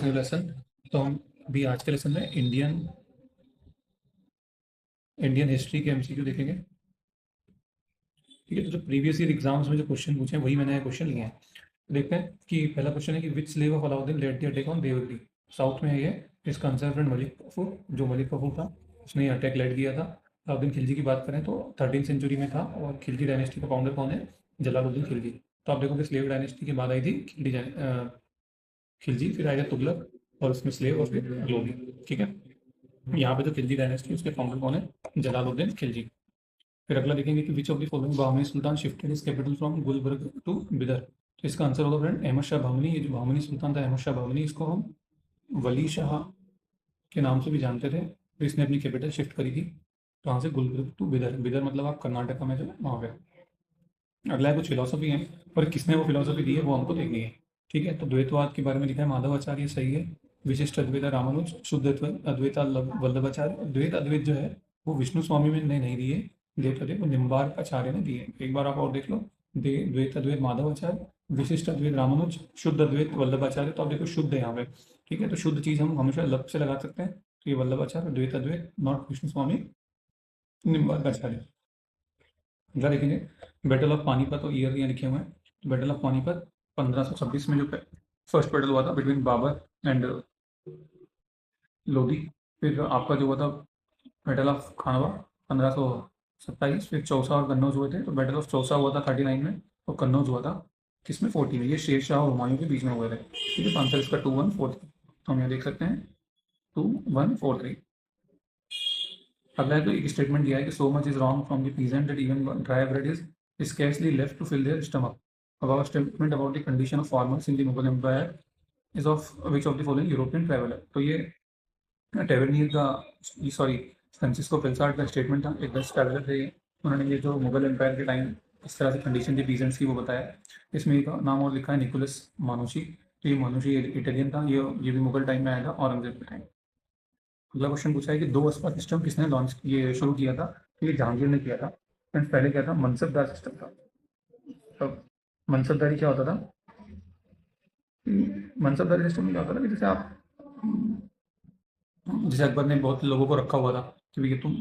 Lesson. तो हम भी आज के लेसन में इंडियन इंडियन हिस्ट्री के एमसीक्यू देखेंगे। ठीक है, तो जो प्रीवियस ईयर एग्जाम्स में जो क्वेश्चन पूछे हैं वही मैंने क्वेश्चन लिए हैं। तो देखते हैं कि पहला क्वेश्चन है कि which slave of Alauddin led the attack on Devagiri. South में है ये। इसका आंसर फ्रेंड मलिक कफूर, जो मलिक कफूर था उसने ये अटैक लेड किया था। अलाउद्दीन खिलजी की बात करें तो 13वीं सेंचुरी में था। और खिलजी डायनेस्टी का फाउंडर कौन है? जलालुद्दीन खिलजी। तो आप देखोगे स्लेव डायनेस्टी के बाद आई थी खिलजी, फिर आएगा तुगलक, और उसमें स्लेव, और फिर लोधी। ठीक है, यहाँ पे जो खिलजी डायनेस्टी उसके फाउंडर कौन है? जलालुद्दीन खिलजी। फिर अगला देखेंगे कि which of the following Bahmani सुल्तान shifted is capital from Gulbarga to Bidar. तो इसका आंसर होगा फ्रेंड अहमद शाह बहमनी। ये जो बहमनी सुल्तान था अहमद शाह बहमनी, इसको हम वली शाह के नाम से भी जानते थे। तो इसने अपनी कैपिटल शिफ्ट करी थी कहाँ से? गुलबर्ग टू बिदर। बिदर मतलब आप कर्नाटक में जो वहाँ पे। अगला है कुछ फिलोसफी है, और किसने वो फिलोसफी दी है वो हमको देखनी है। ठीक है, तो द्वैतवाद के बारे में लिखा है माधवाचार्य, सही है। विशिष्ट अद्वैत रामानुज, शुद्ध अद्वैता वल्लभाचार्य। द्वैत अद्वैत जो है वो विष्णु स्वामी में ने नहीं दिए, द्वैत अद्वैत वो निम्बार्क आचार्य ने दिए। एक बार आप और देख लो, द्वैत अद्वैत माधवाचार्य, विशिष्ट अद्वैत रामानुज, शुद्ध अद्वैत वल्लभाचार्य। तो आप देखो शुद्ध है यहाँ पे। ठीक है, तो शुद्ध चीज हम हमेशा लब से लगा सकते हैं। तो ये वल्लभाचार्य, द्वैत अद्वैत, नॉट विष्णु स्वामी, निम्बार्क आचार्य। अगला देखेंगे बैटल ऑफ पानीपत, और ईयर यहाँ लिखे हुए हैं। बैटल ऑफ पानीपत 1526 में जो फर्स्ट बैटल हुआ था बिटवीन बाबर एंड लोधी। फिर आपका जो हुआ था बैटल ऑफ खानवा 1527। फिर चौसा और कन्नौज हुए थे। तो बैटल ऑफ चौसा हुआ था 39 में, और कन्नौज हुआ था किसमें? 40 में। ये शेर शाह और हुमायूं के बीच में हुए थे। ठीक है, तो आंसर इसका 2143। तो हम यहाँ देख सकते हैं 2143। अगला है तो एक स्टेटमेंट दिया है कि so much is wrong from the peasant that even dry bread is scarcely left to fill their stomach. Above statement about the condition of farmers in the Mughal Empire is of which of the following European traveler? तो ये Tavernier का, sorry, Francisco पेल्सार्ट का statement था। एक Dutch traveller थे ये। उन्होंने ये जो मुगल एम्पायर के टाइम इस तरह से कंडीशन थी पीजेंट्स की वो बताया। इसमें एक नाम और लिखा है निकोलस मानुची। तो ये मानुची इटालियन था। ये भी मुगल टाइम में आया था, औरंगजेब के टाइम। अगला क्वेश्चन पूछा है कि दो अस्पा सिस्टम किसने लॉन्च ये शुरू किया था? तो ये जहांगीर ने किया था। फ्रेंड्स, पहले क्या था? मनसबदार सिस्टम था। अब मनसबदारी क्या होता था? मनसबदारी सिस्टम में क्या होता था कि जैसे अकबर ने बहुत लोगों को रखा हुआ था कि भैया तुम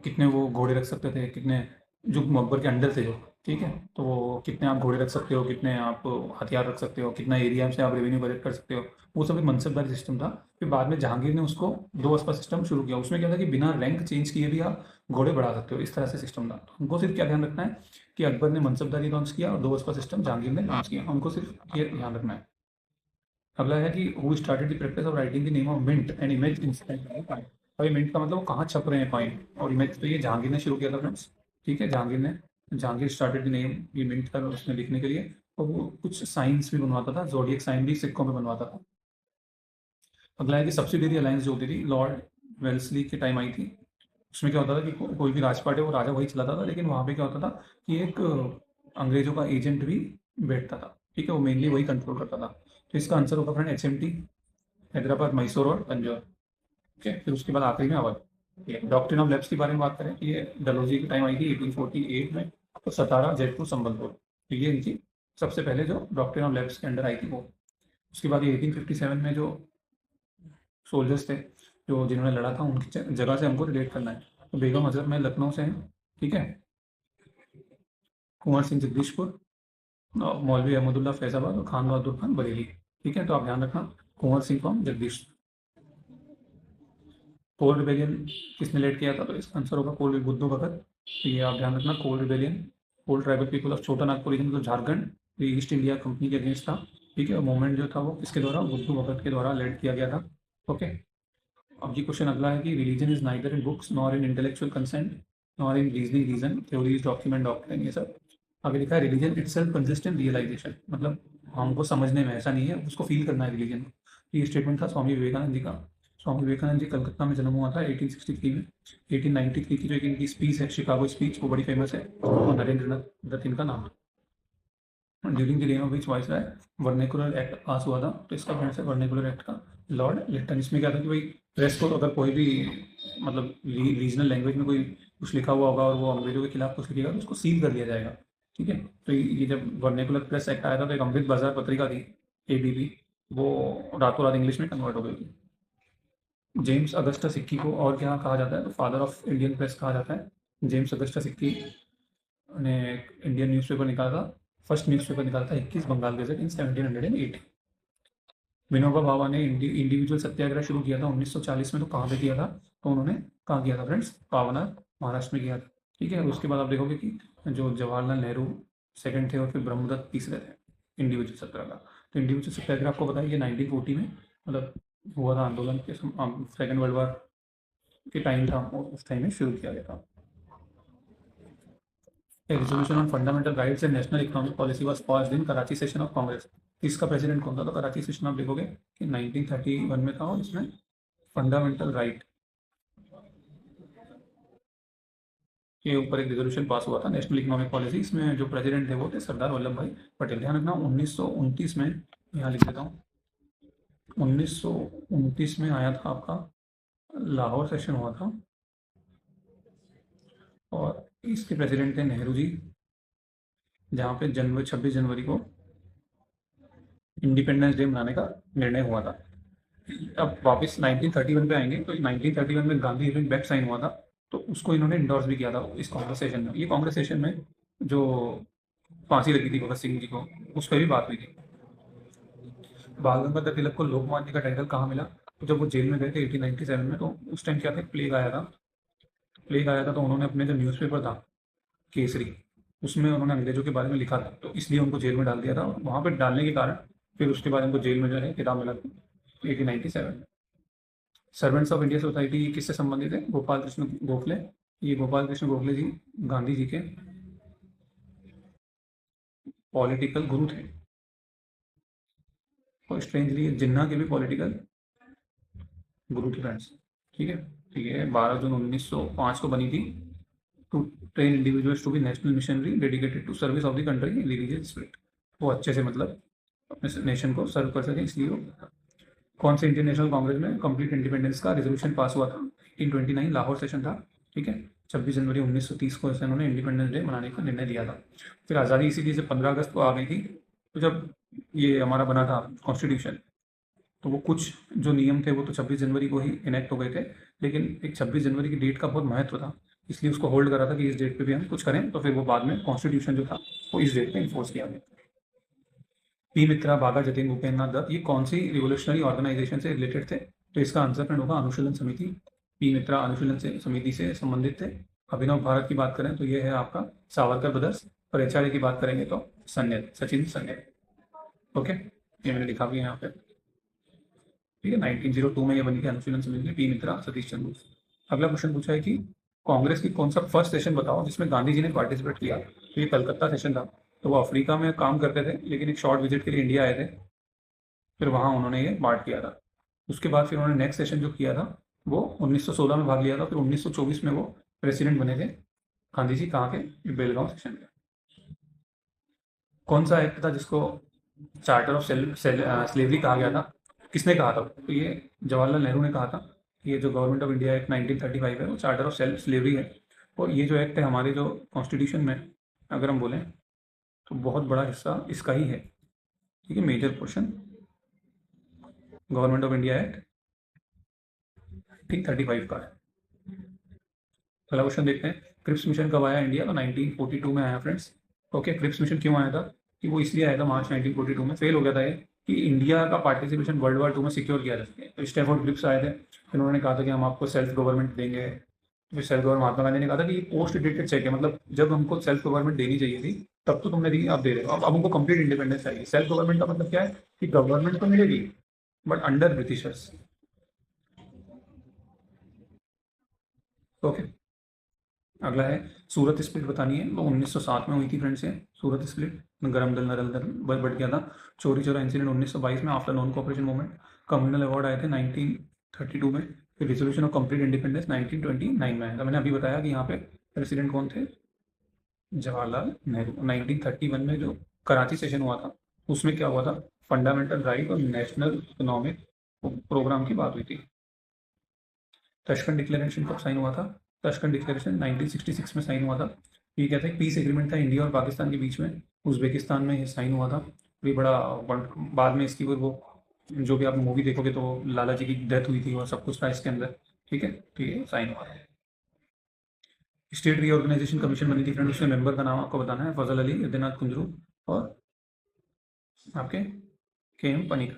कितने वो घोड़े रख सकते थे, कितने जो अकबर के अंडर थे जो, ठीक है, तो वो कितने आप घोड़े रख सकते हो, कितने आप हथियार रख सकते हो, कितना एरिया से आप रेवेन्यू कलेक्ट कर सकते हो, वो सब एक मनसबदारी सिस्टम था। फिर बाद में जहांगीर ने उसको दो अस्पा सिस्टम शुरू किया। उसमें क्या था कि बिना रैंक चेंज किए भी आप घोड़े बढ़ा सकते हो, इस तरह से सिस्टम था। तो हमको सिर्फ क्या ध्यान रखना है कि अकबर ने मनसबदारी लॉन्च किया और दो अस्पा सिस्टम जहांगीर ने लॉन्च किया। हमको सिर्फ ये ध्यान रखना है। अगला है कि who started the practice of writing the name of mint and image in coin. अभी मिंट का मतलब वो कहाँ छप रहे हैं कॉइन, और इमेज तो ये जहांगीर ने शुरू किया था फ्रेंड्स। ठीक है, जहांगीर स्टार्टेड द नेम, ये मिंट का उसने लिखने के लिए। और वो कुछ साइंस भी बनवाता था, जोडियक साइन भी सिक्कों में बनवाता था। अगला है कि सब्सिडरी अलायंस जो होती थी लॉर्ड वेल्सली के टाइम आई थी। उसमें क्या होता था कि कोई भी राजपाट है वो राजा वही चलाता था, लेकिन वहाँ पे क्या होता था कि एक अंग्रेजों का एजेंट भी बैठता था। ठीक है, वो मेनली वही कंट्रोल करता था। तो इसका आंसर होगा फ्रेंड HMT, हैदराबाद, मैसूर और तंजौर। ठीक है, फिर उसके बाद आखिरी में अवध। डॉक्ट्रिन ऑफ लेब्स के बारे में बात करें, ये डलहौजी के टाइम आई थी 1848 में। तो सतारा, जयपुर, संबलपुर, तो ये इनकी सबसे पहले जो डॉक्ट्रिन ऑफ लेब्स के अंडर आई थी वो। उसके बाद ये 1857 में जो सोल्जर्स थे जो जिन्होंने लड़ा था उनकी जगह से हमको रिलेट करना है। तो बेगम हजरत में लखनऊ से हैं। ठीक है, कुंवर सिंह जगदीशपुर, मौलवी अहमदुल्ला फैजाबाद, और खान बहादुर खान बरेली। ठीक है, तो आप ध्यान रखना कुंवर सिंह फ्रॉम जगदीश। कोल रिबेलियन किसने लेड किया था? तो इसका आंसर होगा कोल बुद्धू भगत। तो ये आप ध्यान रखना, Kol rebellion, Kol tribal people of Chota Nagpur region, मतलब झारखंड, ये ईस्ट इंडिया कंपनी के अगेंस्ट था। ठीक है, मूवमेंट जो था वो किसके द्वारा? बुद्धू भगत के द्वारा लेड किया गया था। ओके, अब ये क्वेश्चन अगला है कि religion is neither in books nor in intellectual consent nor in reasoning reason theories document doctrine, ये सब। आगे लिखा है religion itself consist in realisation, मतलब हमको समझने में ऐसा नहीं है, उसको फील करना है रिलीजन। ये स्टेटमेंट था स्वामी विवेकानंद जी का। स्वामी विवेकानंद जी कलकत्ता में जन्म हुआ था 1863 में। 1893 की जो एक इनकी स्पीच है, शिकागो स्पीच, वो बड़ी फेमस है, और नरेंद्र नाथ दत्त इनका नाम है। During the rain of which viceroy vernacular act पास हुआ था। तो इसका फ्रेंड्स है वर्नेकुलर एक्ट का लॉर्ड लिटन। इसमें क्या था कि भाई प्रेस को अगर कोई भी मतलब रीजनल लैंग्वेज में कोई कुछ लिखा हुआ होगा और वो अंग्रेजों के खिलाफ कुछ लिखेगा तो उसको सील कर दिया जाएगा। ठीक है, तो ये जब वर्नेकुलर प्रेस एक्ट आया था तो एक अमृत बाजार पत्रिका थी, ABP, वो रातों रात इंग्लिश में कन्वर्ट हो गई थी। जेम्स अगस्टस सिक्की को और क्या कहा जाता है, तो फादर ऑफ इंडियन प्रेस कहा जाता है। जेम्स अगस्टस सिक्की ने एक इंडियन न्यूज़पेपर निकाला था, फर्स्ट न्यूज़पेपर निकाला था 21 बंगाल गजट इन 1780। विनोबा भावा ने इंडिविजुअल सत्याग्रह शुरू किया था 1940 में, तो कहाँ पे किया था, तो उन्होंने कहाँ किया था फ्रेंड्स, पावनार, महाराष्ट्र में किया था। ठीक है, उसके बाद आप देखोगे कि जो जवाहरलाल नेहरू सेकंड थे और फिर ब्रह्मदत्त तीसरे थे इंडिविजुअल सत्याग्रह। तो इंडिविजुअल सत्याग्रह आपको पता है ये 1940 में मतलब हुआ था, आंदोलन के सेकेंड वर्ल्ड वॉर के टाइम था और उस टाइम में शुरू किया गया था। A resolution on fundamental rights and national economic policy was passed in Karachi session of Congress. इसका प्रेसिडेंट कौन था, तो कराची सेशन आप देखोगे कि 1931 में था और इसमें फंडामेंटल राइट के ऊपर एक रेजोल्यूशन पास हुआ था, नेशनल इकोनॉमिक पॉलिसी। इसमें जो प्रेसिडेंट थे वो थे सरदार वल्लभ भाई पटेल। ध्यान रखना 1929 में, यहाँ लिख देता हूँ, 1929 में आया था आपका लाहौर सेशन हुआ था और इसके प्रेसिडेंट थे नेहरू जी, जहाँ पे 26 जनवरी को इंडिपेंडेंस डे मनाने का निर्णय हुआ था। अब वापस 1931 पे आएंगे, तो 1931 में गांधी इवेंट बैक साइन हुआ था, तो उसको इन्होंने इंडोर्स भी किया था इस कांग्रेस सेशन में। ये कांग्रेस सेशन में जो फांसी लगी थी भगत सिंह जी को, उस पर भी बात हुई थी। बाल गंगाधर तिलक को लोकमान्य का टाइटल कहाँ मिला, तो जब वो जेल में गए थे 1897 में, तो उस टाइम क्या था, प्लेग आया था। प्लेग आया था तो उन्होंने अपने जो न्यूज़पेपर था केसरी, उसमें उन्होंने अंग्रेजों के बारे में लिखा था, तो इसलिए उनको जेल में डाल दिया था। वहाँ पर डालने के कारण फिर उसके बाद उनको जेल में जो है किताब मिला था 1897 में। सर्वेंट्स ऑफ इंडिया सोसाइटी किससे संबंधित है, गोपाल कृष्ण गोखले। ये गोपाल कृष्ण गोखले जी गांधी जी के पॉलिटिकल गुरु थे और स्ट्रेंजली जिन्ना के भी पॉलिटिकल गुरु थे फ्रेंड्स। ठीक है, ठीक है, 12 जून 1905 को बनी थी, to train individuals to be national missionary dedicated to service of the country in religious spirit. वो अच्छे से मतलब अपने नेशन को सर्व कर सके, इसलिए वो कौन से इंडियन नेशनल कांग्रेस में कंप्लीट इंडिपेंडेंस का रेजोल्यूशन पास हुआ था, 1829 लाहौर सेशन था। ठीक है, 26 जनवरी 1930 को ऐसे उन्होंने इंडिपेंडेंस डे मनाने का निर्णय लिया था। फिर आज़ादी इसीलिए से 15 अगस्त को आ गई थी, तो जब ये हमारा बना था कॉन्स्टिट्यूशन, तो वो कुछ जो नियम थे वो तो 26 जनवरी को ही इनेक्ट हो गए थे, लेकिन एक 26 जनवरी की डेट का बहुत महत्व था, इसलिए उसको होल्ड करा था कि इस डेट पे भी हम कुछ करें, तो फिर वो बाद में कॉन्स्टिट्यूशन जो था वो इस डेट पे इन्फोर्स किया गया। पी मित्रा, बाघा जतीन, भूपेन्द्र नाथ दत्त, ये कौन सी रिवोल्यूशनरी ऑर्गेनाइजेशन से रिलेटेड थे, तो इसका आंसर फ्रेंड होगा अनुशीलन समिति। पी मित्रा अनुशीलन से समिति से संबंधित थे। अभिनव भारत की बात करें तो ये है आपका सावरकर ब्रदर्स, और एचआरए की बात करेंगे तो सन्य, सचिन सन्य। ओके, ये मैंने लिखा भी है यहाँ पे। ठीक है, 1902 में ये बनी थी अनुशीलन समिति, पी मित्रा, सतीश चंद्र। अगला क्वेश्चन पूछा है कि कांग्रेस की कौन सा फर्स्ट सेशन बताओ जिसमें गांधी जी ने पार्टिसिपेट किया, तो ये कलकत्ता सेशन था। तो वो अफ्रीका में काम करते थे लेकिन एक शॉर्ट विजिट के लिए इंडिया आए थे, फिर वहाँ उन्होंने ये पार्ट किया था। उसके बाद फिर उन्होंने नेक्स्ट सेशन जो किया था वो 1916 में भाग लिया था, फिर 1924 में वो प्रेसिडेंट बने थे गांधी जी, कहाँ के, बेलगांव सेशन के। कौन सा एक्ट था जिसको चार्टर ऑफ स्लेवरी कहा गया था, किसने कहा था, तो ये जवाहरलाल नेहरू ने कहा था। ये जो गवर्नमेंट ऑफ इंडिया एक्ट 1935 है वो चार्टर ऑफ सेल्फ स्लेवरी है, और ये जो एक्ट है हमारे जो कॉन्स्टिट्यूशन में अगर हम बोलें तो बहुत बड़ा हिस्सा इसका ही है। ठीक है, major portion government of India act 1935 का है। अगला क्वेश्चन देखते हैं, क्रिप्स मिशन कब आया इंडिया, तो 1942 में आया फ्रेंड्स। ओके, क्रिप्स मिशन क्यों आया था, कि वो इसलिए आया था मार्च 1942 में, फेल हो गया था ये, कि इंडिया का पार्टिसिपेशन वर्ल्ड वार 2 में सिक्योर किया जा सके। तो स्टैफोर्ड क्रिप्स आए थे, फिर उन्होंने कहा था कि हम आपको सेल्फ गवर्नमेंट देंगे। फिर सेल्फ गवर्नमेंट, महात्मा गांधी ने कहा था कि ये पोस्ट डेटेड चेक है, मतलब जब हमको सेल्फ गवर्नमेंट देनी चाहिए थी तब तो तुमने दी, आप दे रहे हो, अब हमको कंप्लीट इंडिपेंडेंस चाहिए। सेल्फ गवर्नमेंट का मतलब क्या है, कि गवर्नमेंट तो मिलेगी बट अंडर ब्रिटिशर्स। ओके, अगला है सूरत स्प्लिट बतानी है, तो 1907 में हुई थी फ्रेंड्स ये सूरत स्प्लिट। गरम दल नरल दल बढ़ गया था। चोरी चोरा इंसिडेंट 1922 में, after non cooperation movement. Communal award आए थे 1932 में। फिर रिजोल्यूशन ऑफ कंप्लीट इंडिपेंडेंस 1929 में आया था। मैंने अभी बताया कि यहाँ पे प्रेसिडेंट कौन थे, जवाहरलाल नेहरू। 1931 में जो कराची सेशन हुआ था उसमें क्या हुआ था, फंडामेंटल राइट और नेशनल इकोनॉमिक प्रोग्राम की बात हुई थी। तशकंद डिक्लेरेशन कब साइन हुआ था, तशकंद डिक्लेरेशन 1966 में साइन हुआ था। ये क्या था, पीस एग्रीमेंट था इंडिया और पाकिस्तान के बीच में, उज्बेकिस्तान में ये साइन हुआ था। ये बड़ा बाद में इसकी वो जो भी आप मूवी देखोगे तो लाला जी की डेथ हुई थी और सब कुछ था इसके अंदर। ठीक है, साइन हुआ। स्टेट रीऑर्गेनाइजेशन कमीशन बनी थी फ्रेंड, उसके मेंबर का नाम आपको बताना है, फजल अली, आदित्यनाथ कुंजरू और आपके के एम पनीर।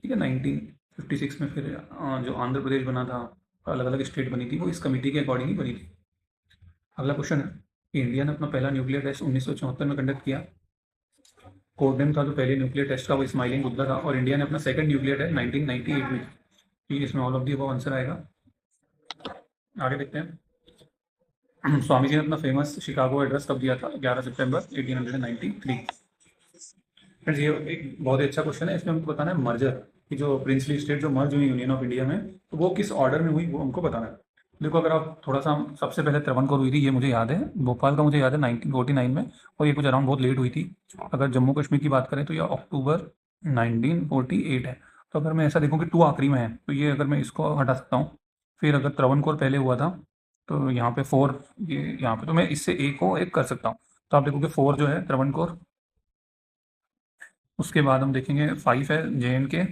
ठीक है, 1956 में फिर जो आंध्र प्रदेश बना था, अलग अलग स्टेट बनी थी, वो इस कमेटी के अकॉर्डिंग ही बनी थी। अगला क्वेश्चन है कि इंडिया ने अपना पहला न्यूक्लियर टेस्ट 1974 में कंडक्ट किया। कोडेन का जो पहले न्यूक्लियर टेस्ट था वो स्माइलिंग बुद्धा था, और इंडिया ने अपना सेकंड न्यूक्लियर टेस्ट 1998 में। ठीक है, इसमें all of the above answer आएगा। आगे देखते हैं। स्वामी जी ने अपना फेमस शिकागो एड्रेस कब दिया था? 11 सितंबर 1893। फ्रेंड्स, ये एक बहुत ही अच्छा क्वेश्चन है। इसमें हमको बताना है मर्जर कि जो प्रिंसली स्टेट जो मर्ज हुई यूनियन ऑफ इंडिया में, तो वो किस ऑर्डर में हुई, वो हमको बताना है। देखो, अगर आप थोड़ा सा, सबसे पहले त्रावणकोर हुई थी, ये मुझे याद है, भोपाल का मुझे याद है 1949 में, और ये कुछ अराउंड बहुत लेट हुई थी। अगर जम्मू कश्मीर की बात करें तो ये अक्टूबर 1948 है। तो अगर मैं ऐसा देखूँ कि टू आखिरी में है, तो ये अगर मैं इसको हटा सकता हूँ। फिर अगर त्रावणकोर पहले हुआ था, तो यहाँ पे फोर, ये यहाँ पे तो मैं इससे एक को एक कर सकता हूँ। तो आप देखोगे फोर जो है त्रावणकोर, उसके बाद हम देखेंगे फाइव है जे एंड के,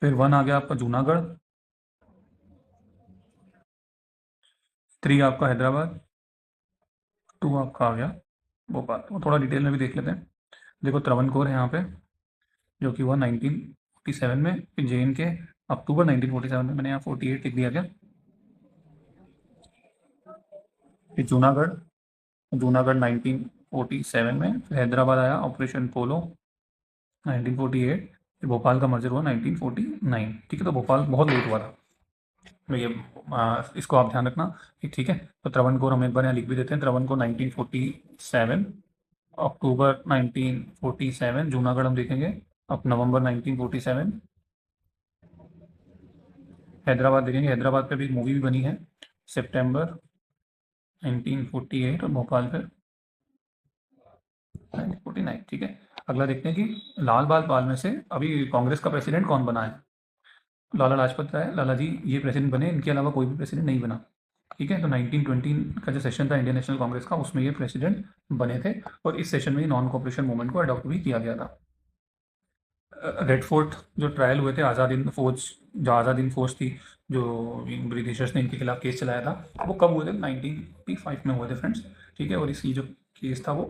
फिर वन आ गया आपका जूनागढ़, थ्री आपका हैदराबाद, टू आपका आ गया भोपाल। तो थोड़ा डिटेल में भी देख लेते हैं। देखो, त्रावणकोर है यहाँ पे, जो कि हुआ 1947 में। फिर जे एंड के अक्टूबर 1947 में, मैंने यहाँ 48 लिख दिया क्या। फिर जूनागढ़, जूनागढ़ 1947 में। फिर हैदराबाद आया ऑपरेशन पोलो 1948। फिर भोपाल का मर्जर हुआ 1949। ठीक है, तो भोपाल बहुत लेट हुआ था। तो ये इसको आप ध्यान रखना कि ठीक है। तो त्रावणकोर हम एक बार यहाँ लिख भी देते हैं, त्रावणकोर 1947, अक्टूबर 1947। जूनागढ़ हम देखेंगे अब नवंबर 1947। हैदराबाद देखेंगे, हैदराबाद पे भी मूवी भी बनी है, सितंबर 1948। और भोपाल पे 1949। ठीक है, अगला देखते हैं कि लाल बाल पाल में से अभी कांग्रेस का प्रेसिडेंट कौन बना है। लाला लाजपत राय, लाला जी ये प्रेसिडेंट बने, इनके अलावा कोई भी प्रेसिडेंट नहीं बना। ठीक है, तो 1920 का जो सेशन था इंडियन नेशनल कांग्रेस का, उसमें ये प्रेसिडेंट बने थे, और इस सेशन में ही नॉन कॉपरेशन मूवमेंट को अडॉप्ट भी किया गया था। रेड फोर्ट जो ट्रायल हुए थे, आज़ाद हिंद फौज, जो आज़ाद हिंद फौज थी, जो ब्रिटिशर्स ने इनके खिलाफ केस चलाया था, वो कब हुए थे? 1955 में हुए थे फ्रेंड्स। ठीक है, और इसकी जो केस था वो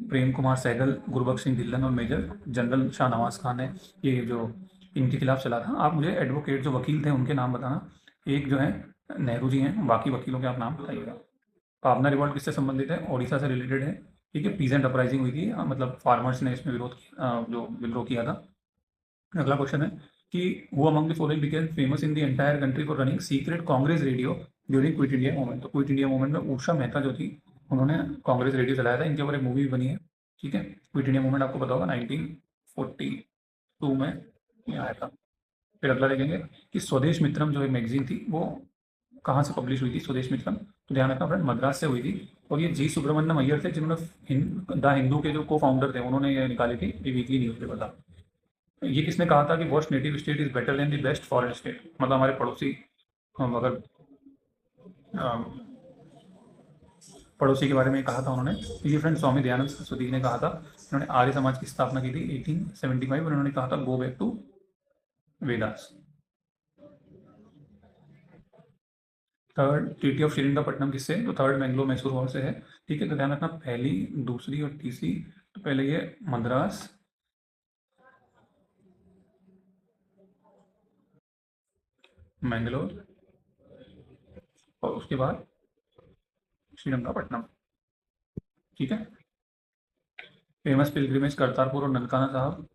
प्रेम कुमार सहगल, गुरबख्श सिंह ढिल्लन और मेजर जनरल शाहनवाज खान ने ये जो इनके खिलाफ चला था। आप मुझे एडवोकेट जो वकील थे उनके नाम बताना। एक जो है नेहरू जी हैं, बाकी वकीलों के आप नाम बताइएगा। पावना रिवॉल्ट किससे संबंधित है? ओडिशा से रिलेटेड है। ठीक है, पीजेंट अपराइजिंग हुई थी, मतलब फार्मर्स ने इसमें विरोध जो विद्रोह किया था। अगला क्वेश्चन है कि who among the following became famous in the entire country for running secret Congress radio during quit India movement. तो क्विट इंडिया मूवमेंट में उषा मेहता जो थी, उन्होंने कांग्रेस रेडियो चलाया था, इनके ऊपर एक मूवी भी बनी है। ठीक है, क्विट इंडिया मूवमेंट आपको पता होगा 1942 में ये आया था। फिर अगला देखेंगे कि स्वदेश मित्रम जो एक मैगजीन थी, वो कहाँ से पब्लिश हुई थी स्वदेश मित्रम? तो ध्यान रखना फ्रेंड, मद्रास से हुई थी। और ये जी सुब्रमण्यम अय्यर थे, जिन्होंने द हिंदू के जो को फाउंडर थे, उन्होंने ये निकाली थी, ये वीकली न्यूज़पेपर था। ये किसने कहा था कि worst native state is better than the best foreign state? मतलब हमारे पड़ोसी, हम अगर पड़ोसी के बारे में कहा था उन्होंने, तो ये फ्रेंड स्वामी दयानंद सरस्वती जी ने कहा था। इन्होंने आर्य समाज की स्थापना की थी 1875, और उन्होंने कहा था go back to Vedas. Third, treaty of Srirangapatnam किससे? तो थर्ड मैंग्लो मैसूर वॉर से है। ठीक है, तो ध्यान रखना पहली, दूसरी और तीसरी। तो पहले ये मद्रास, मैंगलोर, और उसके बाद श्रीरंगपट्टनम। ठीक है, फेमस पिलग्रिमेज करतारपुर और ननकाना साहब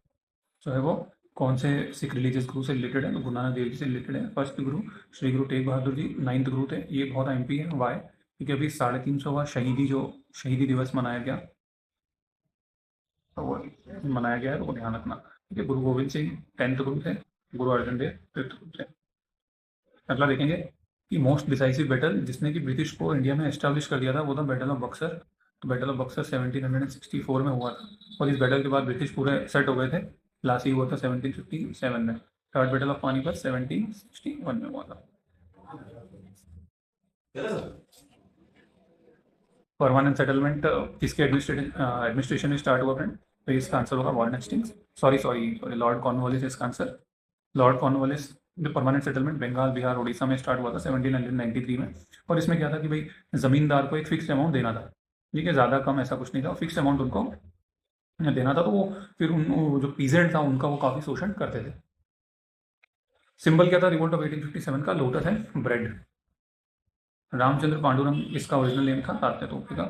जो है वो कौन से सिख रिलीजियस गुरु से रिलेटेड है? तो गुरु नानक देव जी से रिलेटेड है। फर्स्ट गुरु श्री गुरु तेग बहादुर जी, नाइन्थ गुरु थे। ये बहुत एमपी है, वाई? क्योंकि अभी 350वां शहीदी दिवस मनाया गया, तो वो मनाया गया है, तो वो ध्यान रखना। ठीक है, गुरु गोविंद सिंह 10th गुरु थे, गुरु अर्जन देव 5th गुरु थे। अगला देखेंगे कि मोस्ट डिसाइसिव बैटल जिसने कि ब्रिटिश को इंडिया में एस्टैब्लिश कर दिया था, वो था बैटल ऑफ बक्सर। तो बैटल ऑफ बक्सर 1764 में हुआ था, और इस बैटल के बाद ब्रिटिश पूरे सेट हो गए थे। लास्ट हुआ था 1757 में। थर्ड बैटल ऑफ पानीपत 1761 में हुआ था। परमानेंट सेटलमेंट किसके एडमिनिस्ट्रेशन में स्टार्ट हुआ फ्रेंड? तो इसका आंसर होगा Warren Hastings. Sorry sorry sorry, Lord Cornwallis है इसका आंसर। लॉर्ड कॉर्नवालिस जो परमानेंट सेटलमेंट बंगाल, बिहार, उड़ीसा में स्टार्ट हुआ था 1793 में। और इसमें क्या था कि भाई जमींदार को एक फिक्स अमाउंट देना था, ठीक है, ज़्यादा कम ऐसा कुछ नहीं था, फिक्स अमाउंट उनको देना था। तो वो फिर उन वो जो पीजेंट था उनका वो काफ़ी शोषण करते थे। सिंबल क्या था रिवोल्ट ऑफ 1857 का? लोटस है, ब्रेड। रामचंद्र पांडुरंग इसका ओरिजिनल नेम था, तात्या तोपे का।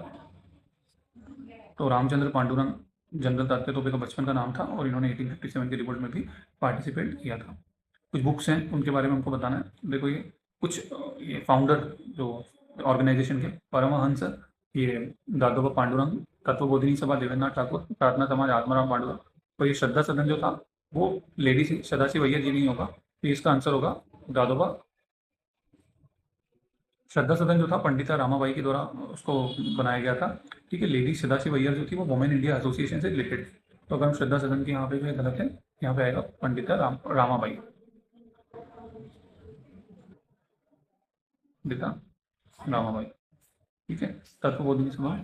तो रामचंद्र पांडुरंग जनरल तात्या तोपे का बचपन का नाम था, और इन्होंने 1857 के रिवोल्ट में भी पार्टिसिपेट किया था। कुछ बुक्स हैं उनके बारे में हमको बताना है। देखो ये कुछ ये फाउंडर जो ऑर्गेनाइजेशन के, परमहंस, ये दादोबा पांडुरंग, तत्वबोधिनी सभा देवेंद्रनाथ ठाकुर, प्रार्थना समाज आत्माराम पांडुरंग। और ये श्रद्धा सदन जो था वो लेडी सदाशिव अय्यर जी नहीं होगा, तो इसका आंसर होगा दादोबा। श्रद्धा सदन जो था पंडिता रामाबाई के द्वारा उसको बनाया गया था, ठीक है। लेडी सदाशिव अय्यर जो थी वो वुमेन इंडिया एसोसिएशन से रिलेटेड। तो अगर हम श्रद्धा सदन के यहाँ पे जो है गलत है, यहाँ पे आएगा पंडिता रामाबाई, पंडिता रामाबाई, ठीक है। तत्वबोधिनी सभा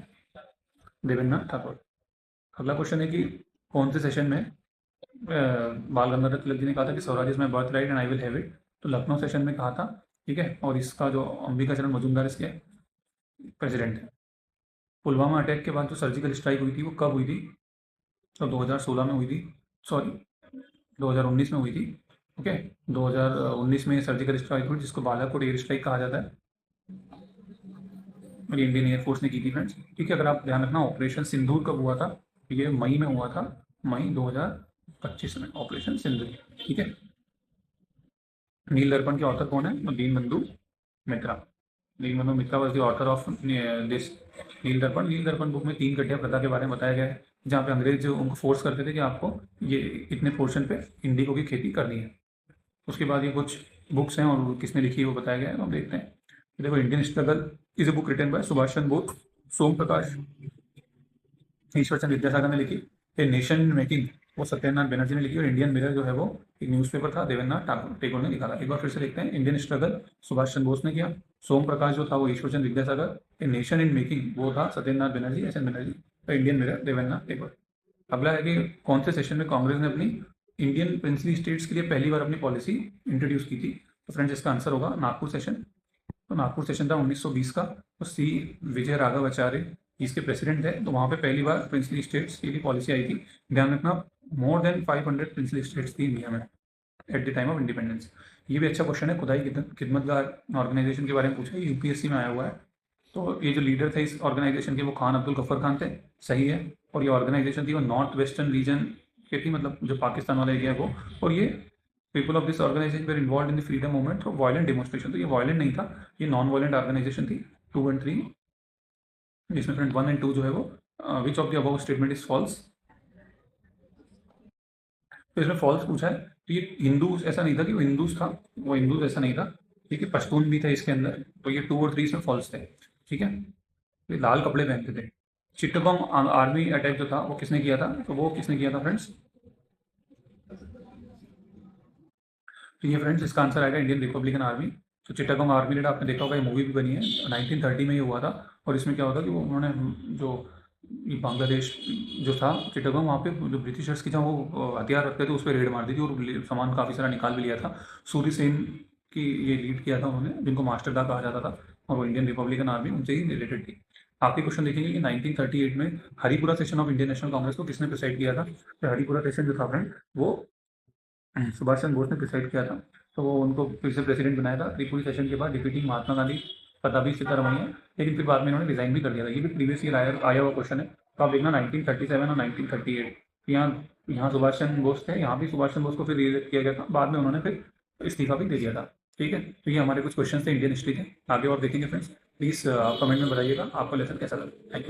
देवेंद्रनाथ ठाकुर। अगला क्वेश्चन है कि कौन से सेशन में बाल गंगाधर तिलक जी ने कहा था कि Swaraj is my birth right and I will have it? तो लखनऊ सेशन में कहा था, ठीक है। और इसका जो अंबिका चरण मजूमदार इसके प्रेसिडेंट है। पुलवामा अटैक के बाद जो सर्जिकल स्ट्राइक हुई थी वो कब हुई थी? तो 2016 में हुई थी, सॉरी 2019 में हुई थी, ओके। 2019 में सर्जिकल स्ट्राइक हुई जिसको बालाकोट एयर स्ट्राइक कहा जाता है, और इंडियन एयरफोर्स ने की थी फ्रेंड्स, ठीक है। अगर आप ध्यान रखना ऑपरेशन सिंदूर कब हुआ था? ये मई में हुआ था, मई 2025 में ऑपरेशन सिंदूर, ठीक है। नील दर्पण के ऑथर कौन है? तो Dinabandhu Mitra. Dinabandhu Mitra was the author of this Nil Darpan. Nil दर्पण बुक में 3 कटिया प्रथा के बारे में बताया गया है, जहाँ पे अंग्रेज उनको फोर्स करते थे कि आपको ये इतने पोर्शन पे इंडिगो की खेती करनी है। उसके बाद ये कुछ बुक्स हैं और किसने लिखी है वो बताया गया है, तो हम देखते हैं। देखो, Indian struggle is a book written by Subhash Chandra Bose, Som Prakash, Ishwar Chandra Vidyasagar ने लिखी। ए नेशन मेकिंग वो सत्यनारायण बनर्जी ने लिखी। और इंडियन मिरर जो है वो एक न्यूज़पेपर था, देवेंद्रनाथ टेगोर ने निकाला। एक बार फिर से देखते हैं। इंडियन स्ट्रगल सुभाष चंद्र बोस ने किया, सोम प्रकाश जो था वो Ishwar Chandra Vidyasagar, a nation in making वो था सत्यनारायण बनर्जी, एस एन बनर्जी। तो इंडियन मिरर देवेंद्रनाथ टेगोर। अगला है कि कौन से सेशन में कांग्रेस ने अपनी इंडियन प्रिंसली स्टेट्स के लिए पहली बार अपनी पॉलिसी इंट्रोड्यूस की थी? तो फ्रेंड्स इसका आंसर होगा नागपुर सेशन। तो नागपुर सेशन था 1920 का। तो सी विजय राघव आचार्य इसके प्रेसिडेंट थे। तो वहाँ पे पहली बार प्रिंसली स्टेट्स की पॉलिसी आई थी। ध्यान रखना, मोर देन 500 प्रिंसली स्टेट्स थी इंडिया में at the time of independence. ये भी अच्छा क्वेश्चन है, खुदाई खिदमतगार ऑर्गेनाइजेशन के बारे में पूछा है, यूपीएससी में आया हुआ है। तो ये जो लीडर थे इस ऑर्गेनाइजेशन के वो खान अब्दुल गफ्फर खान थे, सही है। और ये ऑर्गेनाइजेशन थी वो नॉर्थ वेस्टर्न रीजन की थी, मतलब जो पाकिस्तान वाला एरिया है वो। और ये people of this organisation were involve in the freedom movement through violent demonstration. तो ये वायलेंट नहीं था, ये नॉन वायलेंट ऑर्गेनाइजेशन थी। 2 एंड 3, इसमें फ्रेंड 1 एंड 2 जो है वो which of the above statement is false? तो इसमें फॉल्स पूछा है। तो ये हिंदूज ऐसा नहीं था कि वो हिंदूज था, वो हिंदूज ऐसा नहीं था, ठीक है। पश्तून भी था इसके अंदर। तो ये 2 और 3 इसमें फॉल्स थे, ठीक है। तो ये लाल कपड़े पहनते थे। चिट्टगोंग आर्मी अटैक जो था वो किसने किया था? तो वो किसने किया था फ्रेंड्स? तो ये फ्रेंड्स इसका आंसर आएगा इंडियन रिपब्लिकन आर्मी। तो चिट्टागोंग आर्मी रेड आपने देखा होगा, ये मूवी भी बनी है, 1930 में ये हुआ था। और इसमें क्या होता कि वो उन्होंने जो ये बांग्लादेश जो था चिट्टागोंग, वहाँ पे जो ब्रिटिशर्स की जहाँ वो हथियार रखते थे उस पर रेड मार दी थी, और सामान काफ़ी सारा निकाल भी लिया था। सूर्य सेन की ये लीड किया था उन्होंने, जिनको मास्टर दा कहा जाता था, और वो इंडियन रिपब्लिकन आर्मी उनसे ही रिलेटेड थी। आखिरी क्वेश्चन देखेंगे कि 1938 में Haripura session of Indian national Congress को किसने प्रिसाइड किया था? तो हरिपुरा सेशन जो था फ्रेंड वो सुभाष चंद्र बोस ने प्रिसाइड किया था। तो वो उनको फिर से प्रेसिडेंट बनाया था त्रिपुरी सेशन के बाद, डिफीटिंग महात्मा गांधी, पताबी सिद्धारमैया। लेकिन फिर बाद में इन्होंने रिजाइन भी कर दिया था। ये भी प्रीवियस ईयर आया हुआ क्वेश्चन है। तो आप देखना 1937 और 1938, यहाँ यहाँ सुभाष चंद्र बोस थे, यहाँ भी सुभाष चंद्र बोस को फिर रिएलेक्ट किया गया था। बाद में उन्होंने फिर इस्तीफा भी दे दिया था, ठीक है। तो ये हमारे कुछ क्वेश्चन थे इंडियन हिस्ट्री के। आगे और देखेंगे फ्रेंड्स। प्लीज़ आप कमेंट में बताइएगा आपको लेसन कैसा लगा। Thank you.